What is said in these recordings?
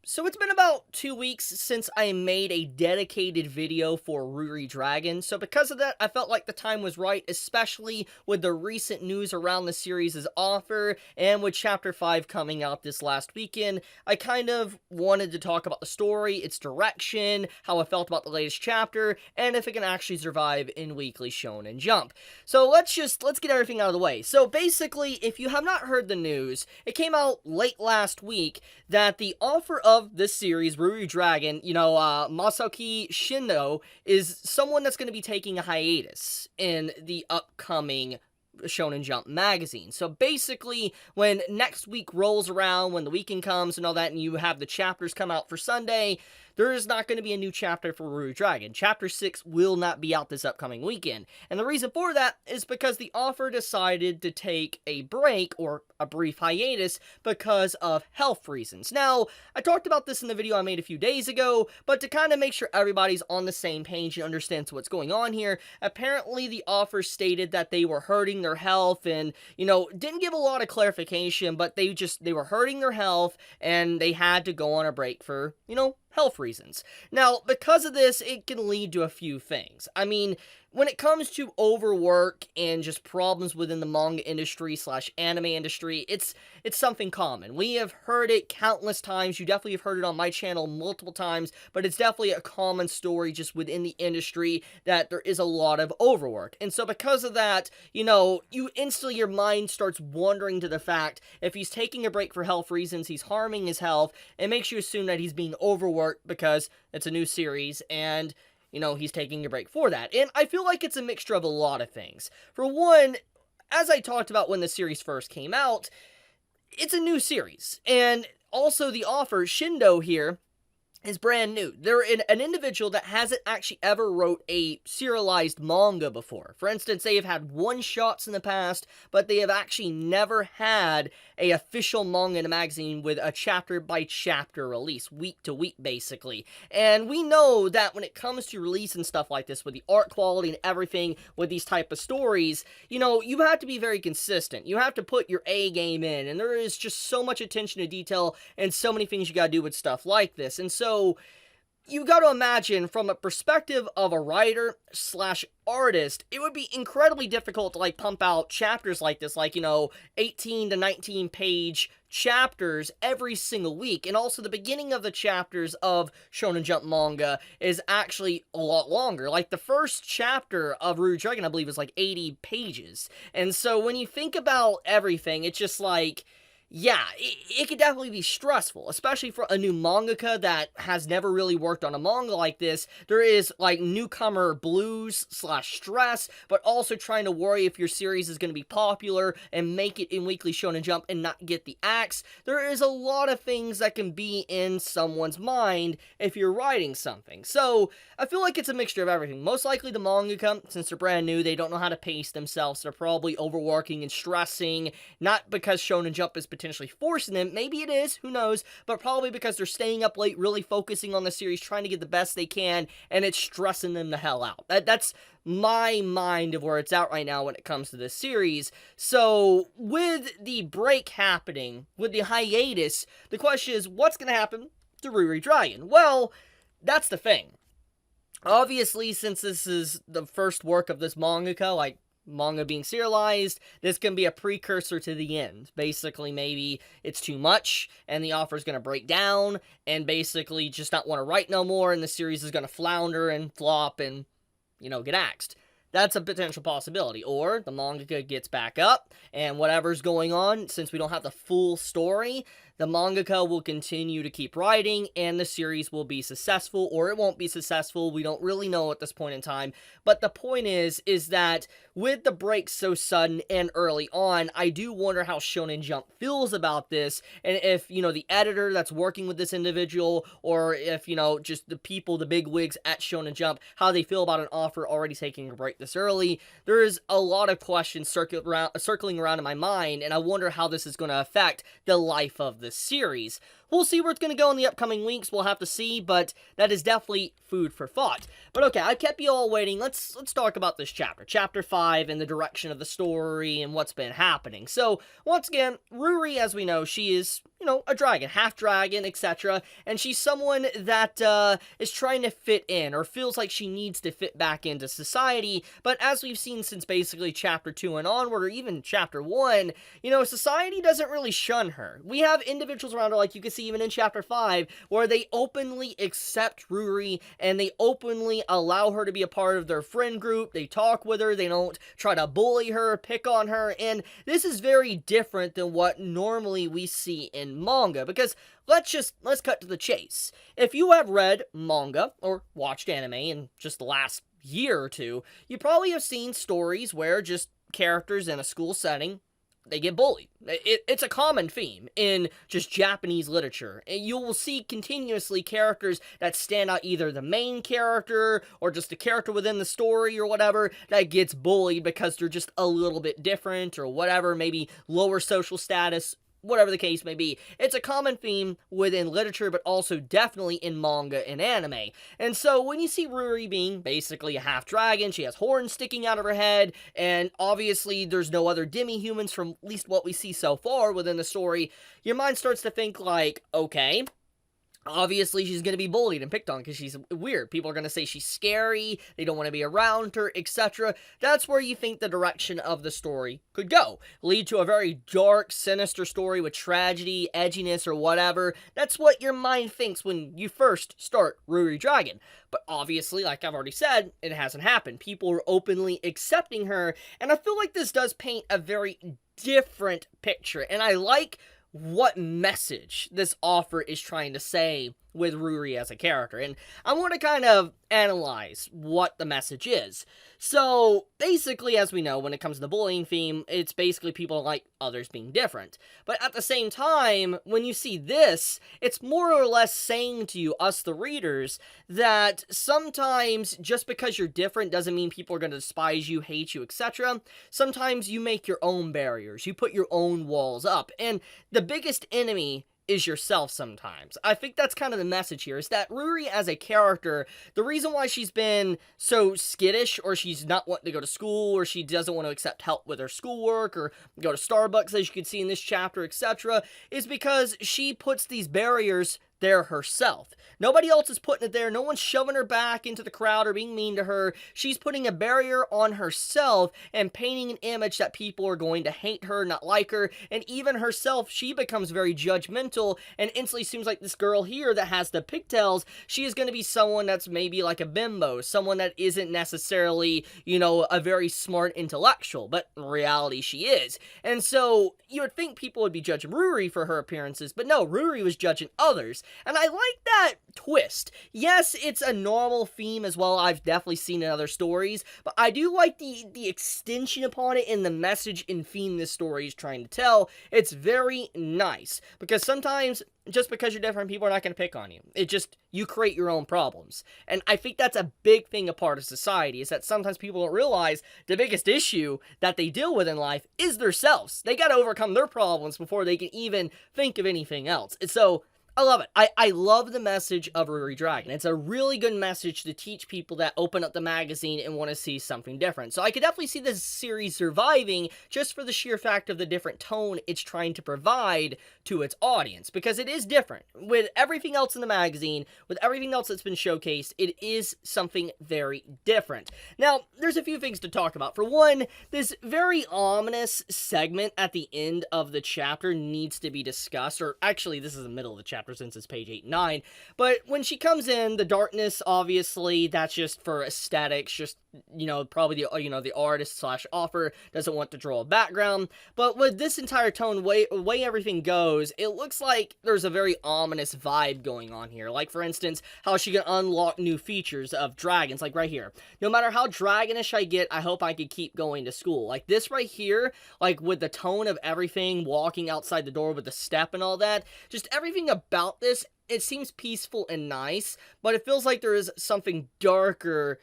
So it's been about 2 weeks since I made a dedicated video for Ruri Dragon, so because of that, I felt like the time was right, especially with the recent news around the series' author, and with Chapter 5 coming out this last weekend. I kind of wanted to talk about the story, its direction, how I felt about the latest chapter, and if it can actually survive in Weekly Shonen Jump. So let's get everything out of the way. So basically, if you have not heard the news, it came out late last week that the author of this series, Ruri Dragon, Masaki Shindo, is someone that's going to be taking a hiatus in the upcoming Shonen Jump magazine. So basically, when next week rolls around, when the weekend comes and all that, and you have the chapters come out for Sunday, there is not going to be a new chapter for Ruri Dragon. Chapter 6 will not be out this upcoming weekend. And the reason for that is because the author decided to take a break, or a brief hiatus, because of health reasons. Now, I talked about this in the video I made a few days ago, but to kind of make sure everybody's on the same page and understands what's going on here, apparently the author stated that they were hurting their health and, didn't give a lot of clarification, but they were hurting their health and they had to go on a break for, health reasons. Now, because of this, it can lead to a few things. I mean, when it comes to overwork and just problems within the manga industry / anime industry, it's something common. We have heard it countless times. You definitely have heard it on my channel multiple times, but it's definitely a common story just within the industry that there is a lot of overwork. And so because of that, you instantly, your mind starts wandering to the fact if he's taking a break for health reasons, he's harming his health. It makes you assume that he's being overworked because it's a new series and he's taking a break for that. And I feel like it's a mixture of a lot of things. For one, as I talked about when the series first came out, it's a new series. And also the author, Shindo here, is brand new. They're an individual that hasn't actually ever wrote a serialized manga before. For instance, they have had one-shots in the past, but they have actually never had a official manga in a magazine with a chapter-by-chapter release, week to week, basically. And we know that when it comes to release and stuff like this, with the art quality and everything, with these type of stories, you have to be very consistent. You have to put your A game in, and there is just so much attention to detail and so many things you gotta do with stuff like this. And so you got to imagine, from a perspective of a writer / artist, it would be incredibly difficult to pump out chapters like this, 18 to 19 page chapters every single week. And also the beginning of the chapters of Shonen Jump manga is actually a lot longer. The first chapter of Ruri Dragon, I believe, is 80 pages. And so when you think about everything, it's just yeah, it could definitely be stressful, especially for a new mangaka that has never really worked on a manga like this. There is, newcomer blues / stress, but also trying to worry if your series is going to be popular and make it in Weekly Shonen Jump and not get the axe. There is a lot of things that can be in someone's mind if you're writing something. So, I feel like it's a mixture of everything. Most likely the mangaka, since they're brand new, they don't know how to pace themselves. They're probably overworking and stressing, not because Shonen Jump is potentially forcing them, maybe it is, who knows, but probably because they're staying up late, really focusing on the series, trying to get the best they can, and it's stressing them the hell out. That's my mind of where it's at right now when it comes to this series. So, with the break happening, with the hiatus, the question is, what's going to happen to Ruri Dragon? Well, that's the thing. Obviously, since this is the first work of this mangaka, manga being serialized, this can be a precursor to the end. Basically, maybe it's too much, and the author's gonna break down, and basically just not want to write no more, and the series is gonna flounder and flop and, get axed. That's a potential possibility. Or the mangaka gets back up, and whatever's going on, since we don't have the full story, the mangaka will continue to keep writing, and the series will be successful, or it won't be successful. We don't really know at this point in time. But the point is that with the break so sudden and early on, I do wonder how Shonen Jump feels about this, and if, the editor that's working with this individual, or if, just the people, the big wigs at Shonen Jump, how they feel about an author already taking a break this early. There is a lot of questions circling around in my mind, and I wonder how this is going to affect the life of the series. we'll see where it's going to go in the upcoming weeks. We'll have to see, but that is definitely food for thought. But okay, I kept you all waiting. Let's talk about this chapter. Chapter 5 and the direction of the story and what's been happening. So, once again, Ruri, as we know, she is, a dragon, half dragon, etc. And she's someone that is trying to fit in, or feels like she needs to fit back into society. But as we've seen since basically chapter 2 and onward, or even chapter 1, society doesn't really shun her. We have individuals around her, like you can see even in chapter 5, where they openly accept Ruri, and they openly allow her to be a part of their friend group. They talk with her, they don't try to bully her, pick on her, and this is very different than what normally we see in manga, because let's cut to the chase. If you have read manga or watched anime in just the last year or two, you probably have seen stories where just characters in a school setting, they get bullied. It's a common theme in just Japanese literature. You will see continuously characters that stand out, either the main character or just a character within the story or whatever, that gets bullied because they're just a little bit different or whatever, maybe lower social status, whatever the case may be. It's a common theme within literature, but also definitely in manga and anime. And so when you see Ruri being basically a half dragon, she has horns sticking out of her head, and obviously there's no other demi-humans from at least what we see so far within the story, your mind starts to think like, okay, obviously she's going to be bullied and picked on because she's weird. People are going to say she's scary, they don't want to be around her, etc. That's where you think the direction of the story could go. Lead to a very dark, sinister story with tragedy, edginess, or whatever. That's what your mind thinks when you first start Ruri Dragon. But obviously, like I've already said, it hasn't happened. People are openly accepting her, and I feel like this does paint a very different picture, and I like what message this author is trying to say with Ruri as a character, and I want to kind of analyze what the message is. So, basically, as we know, when it comes to the bullying theme, it's basically people like others being different. But at the same time, when you see this, it's more or less saying to you, us the readers, that sometimes just because you're different doesn't mean people are going to despise you, hate you, etc. Sometimes you make your own barriers, you put your own walls up, and the biggest enemy is yourself sometimes. I think that's kind of the message here, is that Ruri as a character, the reason why she's been so skittish, or she's not wanting to go to school, or she doesn't want to accept help with her schoolwork, or go to Starbucks, as you can see in this chapter, etc., is because she puts these barriers there herself. Nobody else is putting it there. No one's shoving her back into the crowd or being mean to her. She's putting a barrier on herself and painting an image that people are going to hate her, not like her, and even herself, she becomes very judgmental and instantly seems like this girl here that has the pigtails, she is going to be someone that's maybe like a bimbo, someone that isn't necessarily, a very smart intellectual, but in reality she is. And so, you would think people would be judging Ruri for her appearances, but no, Ruri was judging others. And I like that twist. Yes, it's a normal theme as well. I've definitely seen in other stories, but I do like the extension upon it and the message and theme this story is trying to tell. It's very nice, because sometimes just because you're different, people are not going to pick on you. It just, you create your own problems. And I think that's a big thing, a part of society, is that sometimes people don't realize the biggest issue that they deal with in life is themselves. They got to overcome their problems before they can even think of anything else. And so, I love it. I love the message of Ruri Dragon. It's a really good message to teach people that open up the magazine and want to see something different. So I could definitely see this series surviving just for the sheer fact of the different tone it's trying to provide to its audience, because it is different. With everything else in the magazine, with everything else that's been showcased, it is something very different. Now, there's a few things to talk about. For one, this very ominous segment at the end of the chapter needs to be discussed, or actually, this is the middle of the chapter, since it's page 8 and 9, but when she comes in, the darkness, obviously, that's just for aesthetics, just, probably the artist slash author doesn't want to draw a background, but with this entire tone, way everything goes, it looks like there's a very ominous vibe going on here. Like, for instance, how she can unlock new features of dragons, like right here. No matter how dragonish I get, I hope I could keep going to school. Like this right here, like with the tone of everything, walking outside the door with the step and all that, just everything about this, it seems peaceful and nice, but it feels like there is something darker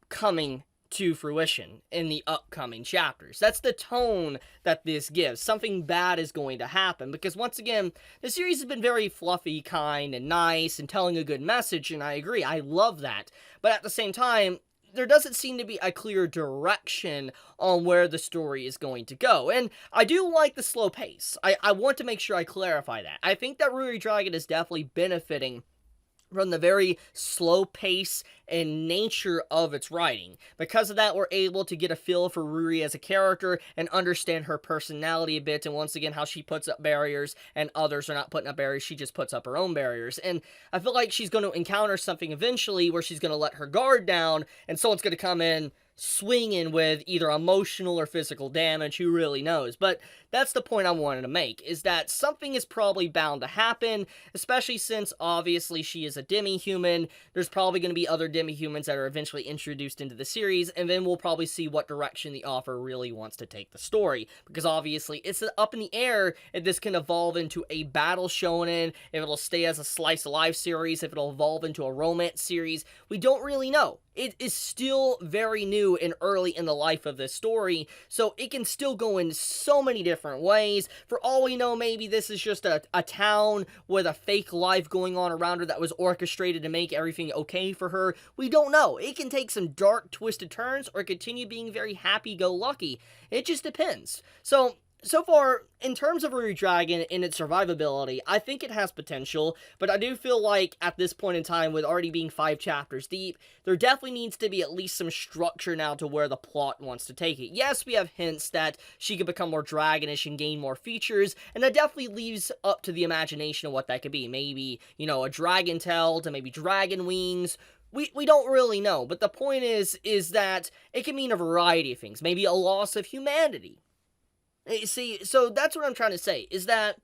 coming to fruition in the upcoming chapters. That's the tone that this gives. Something bad is going to happen, because once again, the series has been very fluffy, kind, and nice, and telling a good message, and I agree, I love that. But at the same time, there doesn't seem to be a clear direction on where the story is going to go. And I do like the slow pace. I want to make sure I clarify that. I think that Ruri Dragon is definitely benefiting from the very slow pace and nature of its writing. Because of that, we're able to get a feel for Ruri as a character and understand her personality a bit, and once again, how she puts up barriers and others are not putting up barriers, she just puts up her own barriers. And I feel like she's going to encounter something eventually where she's going to let her guard down, and someone's going to come in swinging with either emotional or physical damage, who really knows. But that's the point I wanted to make, is that something is probably bound to happen, especially since obviously she is a demi-human. There's probably going to be other demi-humans that are eventually introduced into the series, and then we'll probably see what direction the author really wants to take the story, because obviously it's up in the air if this can evolve into a battle shonen, if it'll stay as a slice of life series, if it'll evolve into a romance series. We don't really know. It is still very new and early in the life of this story, so it can still go in so many different ways. For all we know, maybe this is just a town with a fake life going on around her that was orchestrated to make everything okay for her. We don't know. It can take some dark, twisted turns or continue being very happy-go-lucky. It just depends. So far, in terms of Ruri Dragon and its survivability, I think it has potential, but I do feel like at this point in time, with already being 5 chapters deep, there definitely needs to be at least some structure now to where the plot wants to take it. Yes, we have hints that she could become more dragonish and gain more features, and that definitely leaves up to the imagination of what that could be. Maybe, you know, a dragon tail to maybe dragon wings. We don't really know, but the point is that it can mean a variety of things. Maybe a loss of humanity. See, so that's what I'm trying to say, is that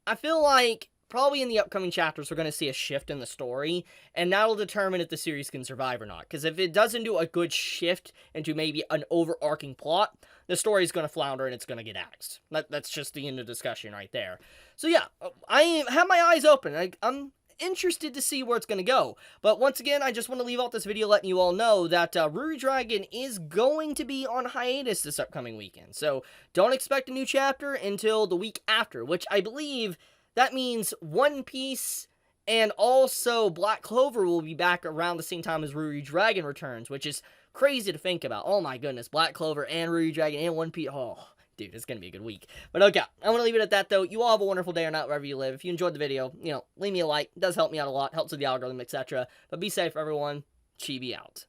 I feel like probably in the upcoming chapters we're going to see a shift in the story, and that'll determine if the series can survive or not. Because if it doesn't do a good shift into maybe an overarching plot, the story's going to flounder and it's going to get axed. That's just the end of discussion right there. So yeah, I have my eyes open. I'm interested to see where it's going to go. But once again, I just want to leave out this video letting you all know that Ruri Dragon is going to be on hiatus this upcoming weekend. So don't expect a new chapter until the week after, which I believe that means One Piece and also Black Clover will be back around the same time as Ruri Dragon returns, which is crazy to think about. Oh my goodness, Black Clover and Ruri Dragon and One Piece. Oh, dude, it's going to be a good week. But okay, I'm going to leave it at that, though. You all have a wonderful day or night wherever you live. If you enjoyed the video, leave me a like. It does help me out a lot. Helps with the algorithm, etc. But be safe, everyone. Chibi out.